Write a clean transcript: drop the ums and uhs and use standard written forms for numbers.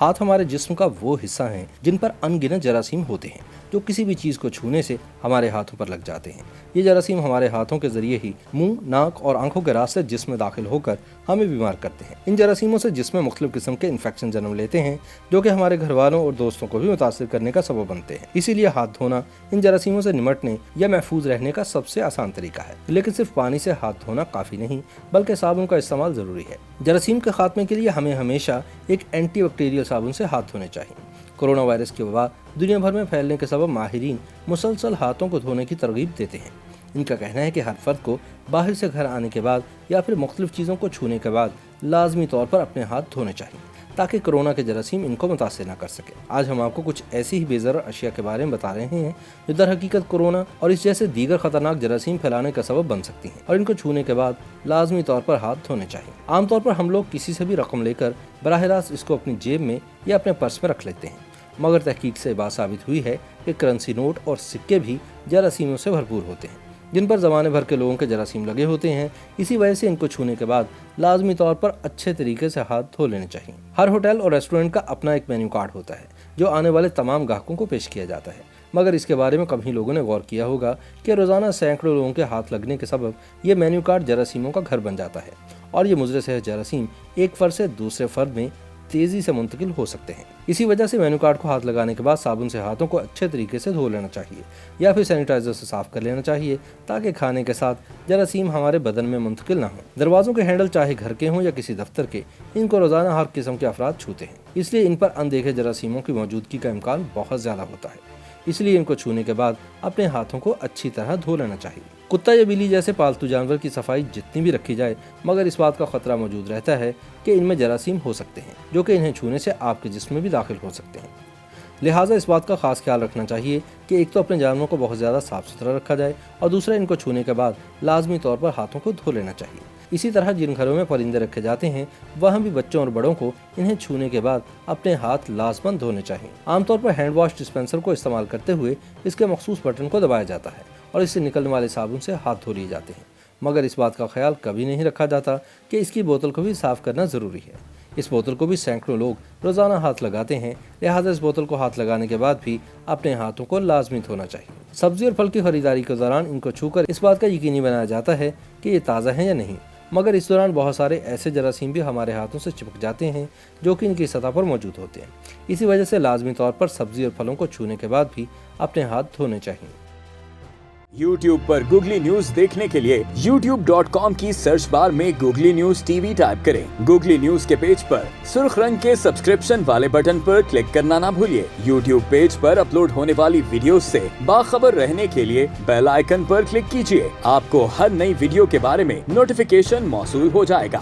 ہاتھ ہمارے جسم کا وہ حصہ ہیں جن پر انگنت جراثیم ہوتے ہیں جو کسی بھی چیز کو چھونے سے ہمارے ہاتھوں پر لگ جاتے ہیں۔ یہ جراثیم ہمارے ہاتھوں کے ذریعے ہی منہ، ناک اور آنکھوں کے راستے جسم میں داخل ہو کر ہمیں بیمار کرتے ہیں۔ ان جراثیموں سے جسم میں مختلف قسم کے انفیکشن جنم لیتے ہیں جو کہ ہمارے گھر والوں اور دوستوں کو بھی متاثر کرنے کا سبب بنتے ہیں۔ اسی لیے ہاتھ دھونا ان جراثیموں سے نمٹنے یا محفوظ رہنے کا سب سے آسان طریقہ ہے۔ لیکن صرف پانی سے ہاتھ دھونا کافی نہیں بلکہ صابن کا استعمال ضروری ہے۔ جراثیم کے خاتمے کے لیے ہمیں ہمیشہ ایک اینٹی بیکٹیریل صابن سے ہاتھ دھونے چاہیے۔ کورونا وائرس کی وبا دنیا بھر میں پھیلنے کے سبب ماہرین مسلسل ہاتھوں کو دھونے کی ترغیب دیتے ہیں۔ ان کا کہنا ہے کہ ہر فرد کو باہر سے گھر آنے کے بعد یا پھر مختلف چیزوں کو چھونے کے بعد لازمی طور پر اپنے ہاتھ دھونے چاہیے تاکہ کورونا کے جراثیم ان کو متاثر نہ کر سکے۔ آج ہم آپ کو کچھ ایسی ہی بے ضرر اشیاء کے بارے میں بتا رہے ہیں جو در حقیقت کورونا اور اس جیسے دیگر خطرناک جراثیم پھیلانے کا سبب بن سکتی ہیں اور ان کو چھونے کے بعد لازمی طور پر ہاتھ دھونے چاہیے۔ عام طور پر ہم لوگ کسی سے بھی رقم لے کر براہ راست اس کو اپنی جیب میں یا اپنے پرس میں رکھ لیتے ہیں، مگر تحقیق سے بات ثابت ہوئی ہے کہ کرنسی نوٹ اور سکے بھی جراثیموں سے بھرپور ہوتے ہیں جن پر زمانے بھر کے لوگوں کے جراثیم لگے ہوتے ہیں۔ اسی وجہ سے ان کو چھونے کے بعد لازمی طور پر اچھے طریقے سے ہاتھ دھو لینے چاہیے۔ ہر ہوٹل اور ریسٹورنٹ کا اپنا ایک مینیو کارڈ ہوتا ہے جو آنے والے تمام گاہکوں کو پیش کیا جاتا ہے، مگر اس کے بارے میں کم ہی لوگوں نے غور کیا ہوگا کہ روزانہ سینکڑوں لوگوں کے ہاتھ لگنے کے سبب یہ مینیو کارڈ جراثیموں کا گھر بن جاتا ہے اور یہ مضر صحت جراثیم ایک فرد سے دوسرے فرد میں تیزی سے منتقل ہو سکتے ہیں۔ اسی وجہ سے مینو کارڈ کو ہاتھ لگانے کے بعد صابن سے ہاتھوں کو اچھے طریقے سے دھو لینا چاہیے یا پھر سینیٹائزر سے صاف کر لینا چاہیے تاکہ کھانے کے ساتھ جراثیم ہمارے بدن میں منتقل نہ ہوں۔ دروازوں کے ہینڈل چاہے گھر کے ہوں یا کسی دفتر کے، ان کو روزانہ ہر قسم کے افراد چھوتے ہیں، اس لیے ان پر اندیکھے جراثیموں کی موجودگی کا امکان بہت زیادہ ہوتا ہے، اس لیے ان کو چھونے کے بعد اپنے ہاتھوں کو اچھی طرح دھو لینا چاہیے۔ کتا یا بلی جیسے پالتو جانور کی صفائی جتنی بھی رکھی جائے مگر اس بات کا خطرہ موجود رہتا ہے کہ ان میں جراثیم ہو سکتے ہیں جو کہ انہیں چھونے سے آپ کے جسم میں بھی داخل ہو سکتے ہیں۔ لہٰذا اس بات کا خاص خیال رکھنا چاہیے کہ ایک تو اپنے جانوروں کو بہت زیادہ صاف ستھرا رکھا جائے اور دوسرا ان کو چھونے کے بعد لازمی طور پر ہاتھوں کو دھو لینا چاہیے۔ اسی طرح جن گھروں میں پرندے رکھے جاتے ہیں وہاں بھی بچوں اور بڑوں کو انہیں چھونے کے بعد اپنے ہاتھ لازماً دھونے چاہیے۔ عام طور پر ہینڈ واش ڈسپینسر کو استعمال کرتے ہوئے اس کے مخصوص بٹن کو دبایا جاتا ہے اور اس سے نکلنے والے صابن سے ہاتھ دھو لیے جاتے ہیں، مگر اس بات کا خیال کبھی نہیں رکھا جاتا کہ اس کی بوتل کو بھی صاف کرنا ضروری ہے۔ اس بوتل کو بھی سینکڑوں لوگ روزانہ ہاتھ لگاتے ہیں، لہٰذا اس بوتل کو ہاتھ لگانے کے بعد بھی اپنے ہاتھوں کو لازمی دھونا چاہیے۔ سبزی اور پھل کی خریداری کے دوران ان کو چھو کر اس بات کا یقینی بنایا جاتا ہے کہ یہ تازہ ہیں یا نہیں، مگر اس دوران بہت سارے ایسے جراثیم بھی ہمارے ہاتھوں سے چپک جاتے ہیں جو کہ ان کی سطح پر موجود ہوتے ہیں۔ اسی وجہ سے لازمی طور پر سبزی اور پھلوں کو چھونے کے بعد بھی اپنے ہاتھ دھونے چاہیے۔ YouTube پر گوگلی نیوز دیکھنے کے لیے youtube.com کی سرچ بار میں googly news T V type کریں۔ گوگلی نیوز کے پیج پر سرخ رنگ کے سبسکرپشن والے بٹن پر کلک کرنا نہ بھولیے۔ YouTube پیج پر اپلوڈ ہونے والی ویڈیوز سے باخبر رہنے کے لیے بیل آئیکن پر کلک کیجیے۔ آپ کو ہر نئی ویڈیو کے بارے میں نوٹیفیکیشن موصول ہو جائے گا۔